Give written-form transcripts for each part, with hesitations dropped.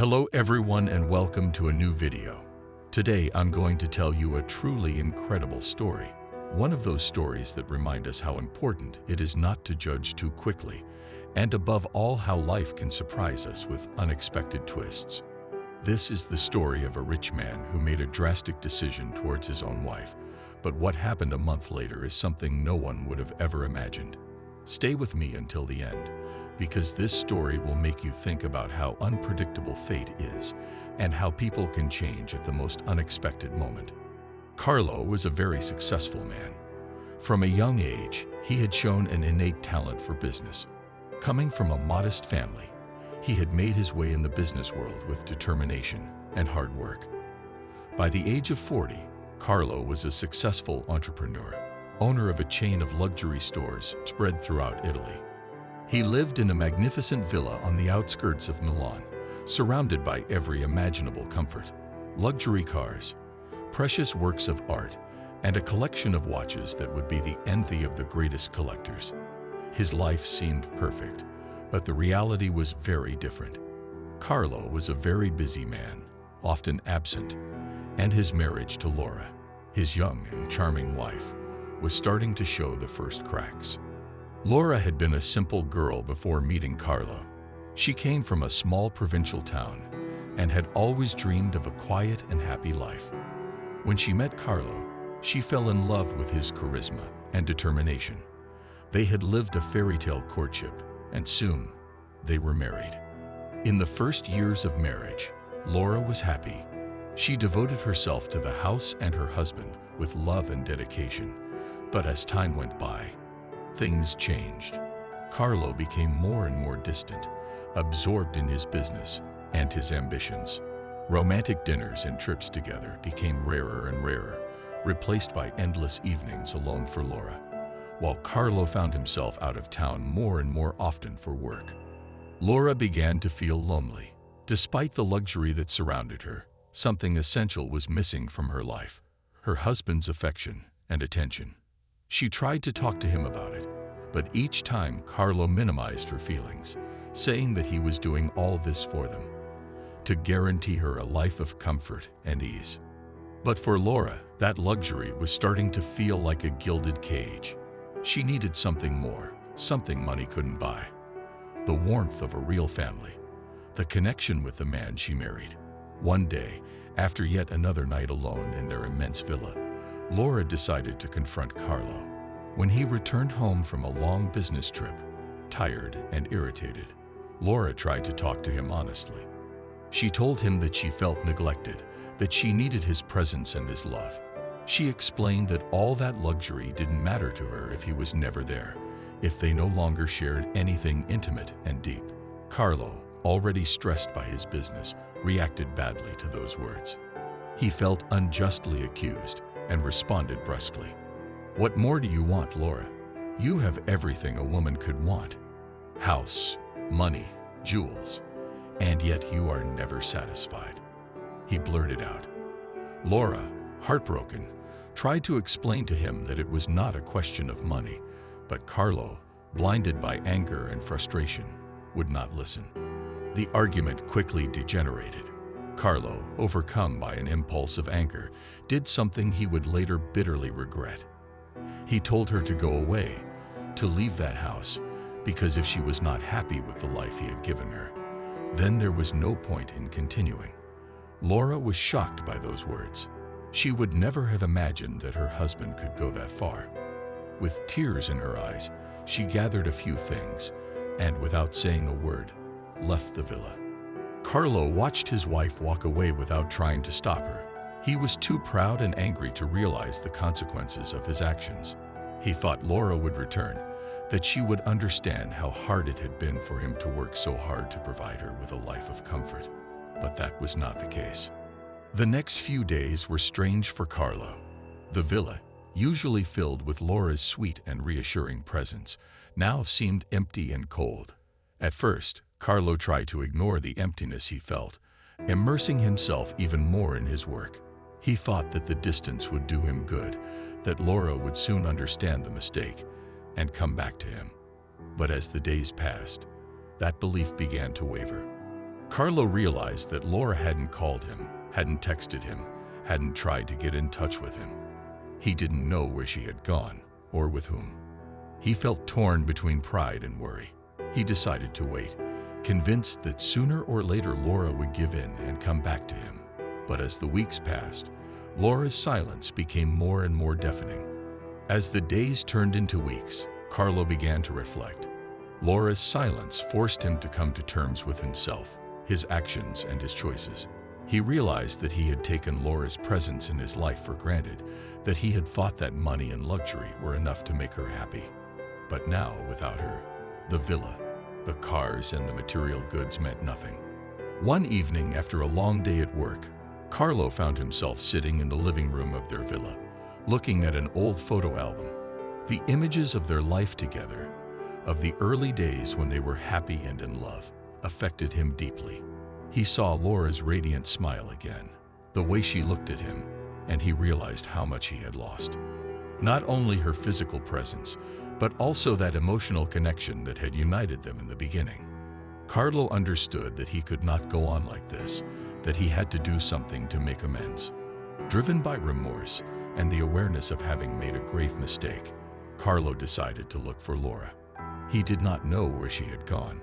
Hello everyone and welcome to a new video. Today I'm going to tell you a truly incredible story. One of those stories that remind us how important it is not to judge too quickly, and above all how life can surprise us with unexpected twists. This is the story of a rich man who made a drastic decision towards his own wife, but what happened a month later is something no one would have ever imagined. Stay with me until the end, because this story will make you think about how unpredictable fate is and how people can change at the most unexpected moment. Carlo was a very successful man. From a young age, he had shown an innate talent for business. Coming from a modest family, he had made his way in the business world with determination and hard work. By the age of 40, Carlo was a successful entrepreneur, owner of a chain of luxury stores spread throughout Italy. He lived in a magnificent villa on the outskirts of Milan, surrounded by every imaginable comfort: luxury cars, precious works of art, and a collection of watches that would be the envy of the greatest collectors. His life seemed perfect, but the reality was very different. Carlo was a very busy man, often absent, and his marriage to Laura, his young and charming wife, was starting to show the first cracks. Laura had been a simple girl before meeting Carlo. She came from a small provincial town and had always dreamed of a quiet and happy life. When she met Carlo, she fell in love with his charisma and determination. They had lived a fairy tale courtship, and soon they were married. In the first years of marriage, Laura was happy. She devoted herself to the house and her husband with love and dedication. But as time went by, things changed. Carlo became more and more distant, absorbed in his business and his ambitions. Romantic dinners and trips together became rarer and rarer, replaced by endless evenings alone for Laura, while Carlo found himself out of town more and more often for work. Laura began to feel lonely. Despite the luxury that surrounded her, something essential was missing from her life: her husband's affection and attention. She tried to talk to him about it, but each time Carlo minimized her feelings, saying that he was doing all this for them, to guarantee her a life of comfort and ease. But for Laura, that luxury was starting to feel like a gilded cage. She needed something more, something money couldn't buy: the warmth of a real family, the connection with the man she married. One day, after yet another night alone in their immense villa, Laura decided to confront Carlo. When he returned home from a long business trip, tired and irritated, Laura tried to talk to him honestly. She told him that she felt neglected, that she needed his presence and his love. She explained that all that luxury didn't matter to her if he was never there, if they no longer shared anything intimate and deep. Carlo, already stressed by his business, reacted badly to those words. He felt unjustly accused and responded brusquely. "What more do you want, Laura? You have everything a woman could want: house, money, jewels, and yet you are never satisfied," he blurted out. Laura, heartbroken, tried to explain to him that it was not a question of money, but Carlo, blinded by anger and frustration, would not listen. The argument quickly degenerated. Carlo, overcome by an impulse of anger, did something he would later bitterly regret. He told her to go away, to leave that house, because if she was not happy with the life he had given her, then there was no point in continuing. Laura was shocked by those words. She would never have imagined that her husband could go that far. With tears in her eyes, she gathered a few things and, without saying a word, left the villa. Carlo watched his wife walk away without trying to stop her. He was too proud and angry to realize the consequences of his actions. He thought Laura would return, that she would understand how hard it had been for him to work so hard to provide her with a life of comfort. But that was not the case. The next few days were strange for Carlo. The villa, usually filled with Laura's sweet and reassuring presence, now seemed empty and cold. At first, Carlo tried to ignore the emptiness he felt, immersing himself even more in his work. He thought that the distance would do him good, that Laura would soon understand the mistake and come back to him. But as the days passed, that belief began to waver. Carlo realized that Laura hadn't called him, hadn't texted him, hadn't tried to get in touch with him. He didn't know where she had gone or with whom. He felt torn between pride and worry. He decided to wait, convinced that sooner or later Laura would give in and come back to him. But as the weeks passed, Laura's silence became more and more deafening. As the days turned into weeks, Carlo began to reflect. Laura's silence forced him to come to terms with himself, his actions, and his choices. He realized that he had taken Laura's presence in his life for granted, that he had thought that money and luxury were enough to make her happy. But now, without her, the villa, the cars, and the material goods meant nothing. One evening, after a long day at work, Carlo found himself sitting in the living room of their villa, looking at an old photo album. The images of their life together, of the early days when they were happy and in love, affected him deeply. He saw Laura's radiant smile again, the way she looked at him, and he realized how much he had lost. Not only her physical presence, but also that emotional connection that had united them in the beginning. Carlo understood that he could not go on like this, that he had to do something to make amends. Driven by remorse and the awareness of having made a grave mistake, Carlo decided to look for Laura. He did not know where she had gone,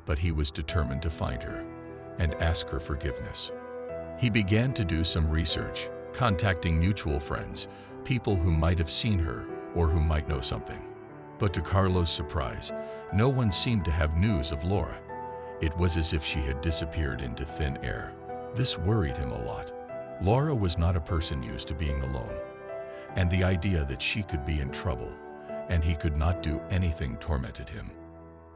but he was determined to find her and ask her forgiveness. He began to do some research, contacting mutual friends, people who might have seen her or who might know something. But to Carlo's surprise, no one seemed to have news of Laura. It was as if she had disappeared into thin air. This worried him a lot. Laura was not a person used to being alone, and the idea that she could be in trouble and he could not do anything tormented him.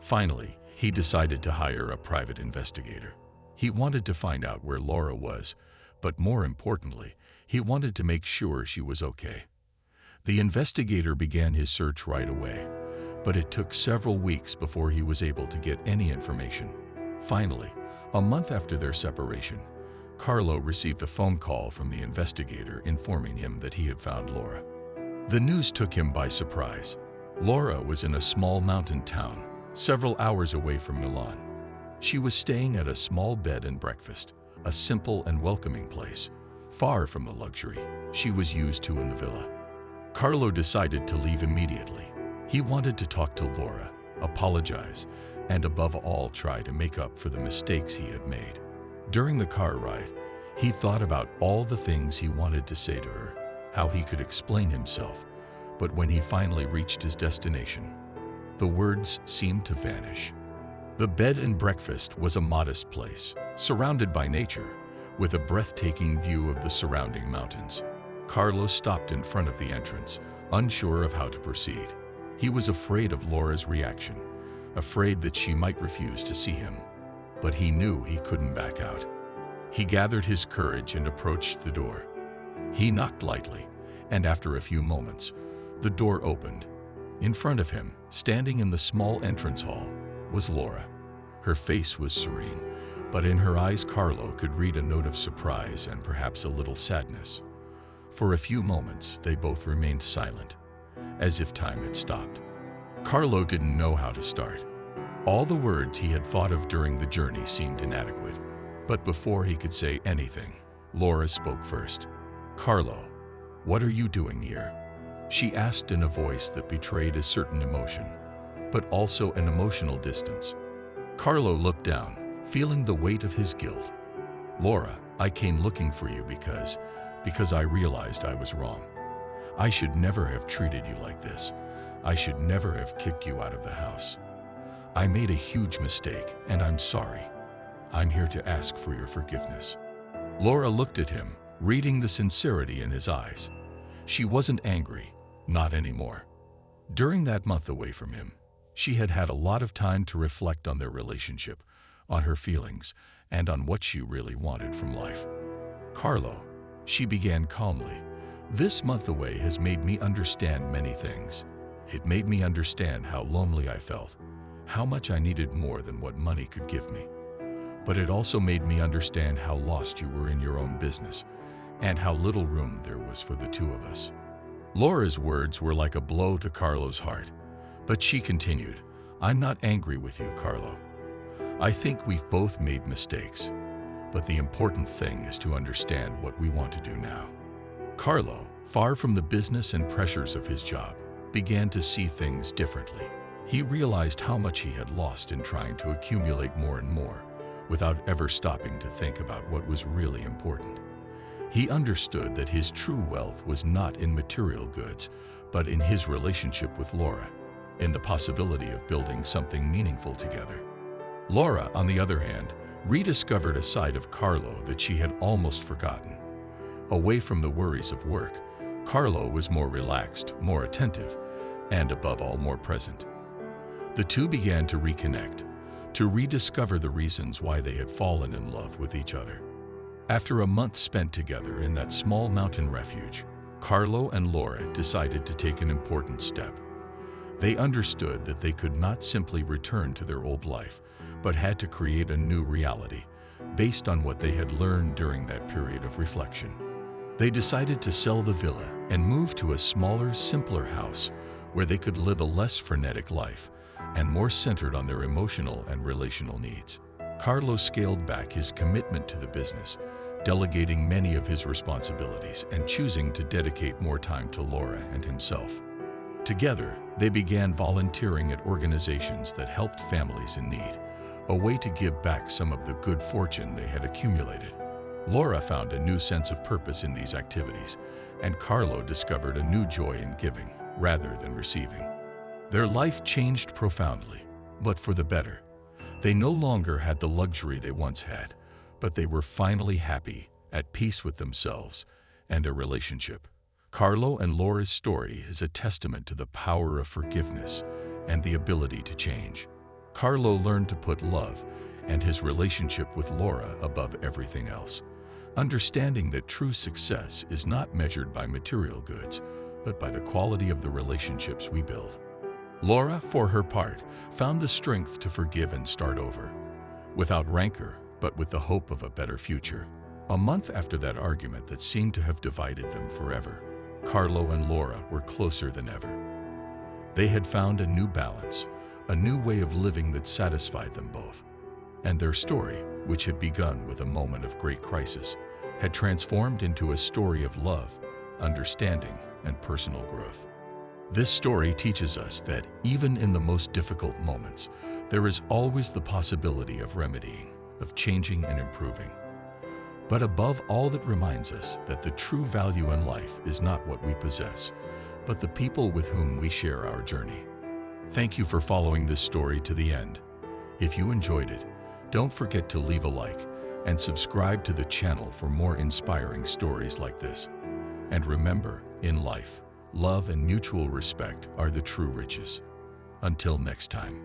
Finally, he decided to hire a private investigator. He wanted to find out where Laura was, but more importantly, he wanted to make sure she was okay. The investigator began his search right away, but it took several weeks before he was able to get any information. Finally, a month after their separation, Carlo received a phone call from the investigator informing him that he had found Laura. The news took him by surprise. Laura was in a small mountain town, several hours away from Milan. She was staying at a small bed and breakfast, a simple and welcoming place, far from the luxury she was used to in the villa. Carlo decided to leave immediately. He wanted to talk to Laura, apologize, and above all try to make up for the mistakes he had made. During the car ride, he thought about all the things he wanted to say to her, how he could explain himself, but when he finally reached his destination, the words seemed to vanish. The bed and breakfast was a modest place, surrounded by nature, with a breathtaking view of the surrounding mountains. Carlo stopped in front of the entrance, unsure of how to proceed. He was afraid of Laura's reaction, afraid that she might refuse to see him, but he knew he couldn't back out. He gathered his courage and approached the door. He knocked lightly, and after a few moments, the door opened. In front of him, standing in the small entrance hall, was Laura. Her face was serene, but in her eyes Carlo could read a note of surprise and perhaps a little sadness. For a few moments, they both remained silent, as if time had stopped. Carlo didn't know how to start. All the words he had thought of during the journey seemed inadequate. But before he could say anything, Laura spoke first. "Carlo, what are you doing here?" She asked in a voice that betrayed a certain emotion, but also an emotional distance. Carlo looked down, feeling the weight of his guilt. "Laura, I came looking for you because I realized I was wrong. I should never have treated you like this. I should never have kicked you out of the house. I made a huge mistake, and I'm sorry. I'm here to ask for your forgiveness." Laura looked at him, reading the sincerity in his eyes. She wasn't angry, not anymore. During that month away from him, she had had a lot of time to reflect on their relationship, on her feelings, and on what she really wanted from life. "Carlo," she began calmly, "this month away has made me understand many things. It made me understand how lonely I felt, how much I needed more than what money could give me. But it also made me understand how lost you were in your own business, and how little room there was for the two of us." Laura's words were like a blow to Carlo's heart, but she continued, "I'm not angry with you, Carlo. I think we've both made mistakes, but the important thing is to understand what we want to do now. Carlo, far from the business and pressures of his job, began to see things differently. He realized how much he had lost in trying to accumulate more and more, without ever stopping to think about what was really important. He understood that his true wealth was not in material goods, but in his relationship with Laura, in the possibility of building something meaningful together. Laura, on the other hand, rediscovered a side of Carlo that she had almost forgotten. Away from the worries of work, Carlo was more relaxed, more attentive, and above all, more present. The two began to reconnect, to rediscover the reasons why they had fallen in love with each other. After a month spent together in that small mountain refuge, Carlo and Laura decided to take an important step. They understood that they could not simply return to their old life, but had to create a new reality, based on what they had learned during that period of reflection. They decided to sell the villa and move to a smaller, simpler house where they could live a less frenetic life and more centered on their emotional and relational needs. Carlo scaled back his commitment to the business, delegating many of his responsibilities and choosing to dedicate more time to Laura and himself. Together, they began volunteering at organizations that helped families in need, a way to give back some of the good fortune they had accumulated. Laura found a new sense of purpose in these activities, and Carlo discovered a new joy in giving rather than receiving. Their life changed profoundly, but for the better. They no longer had the luxury they once had, but they were finally happy, at peace with themselves and their relationship. Carlo and Laura's story is a testament to the power of forgiveness and the ability to change. Carlo learned to put love and his relationship with Laura above everything else, understanding that true success is not measured by material goods, but by the quality of the relationships we build. Laura, for her part, found the strength to forgive and start over, without rancor, but with the hope of a better future. A month after that argument that seemed to have divided them forever, Carlo and Laura were closer than ever. They had found a new balance, a new way of living that satisfied them both. And their story, which had begun with a moment of great crisis, had transformed into a story of love, understanding, and personal growth. This story teaches us that even in the most difficult moments, there is always the possibility of remedying, of changing and improving. But above all, that reminds us that the true value in life is not what we possess, but the people with whom we share our journey. Thank you for following this story to the end. If you enjoyed it, don't forget to leave a like and subscribe to the channel for more inspiring stories like this. And remember, in life, love and mutual respect are the true riches. Until next time.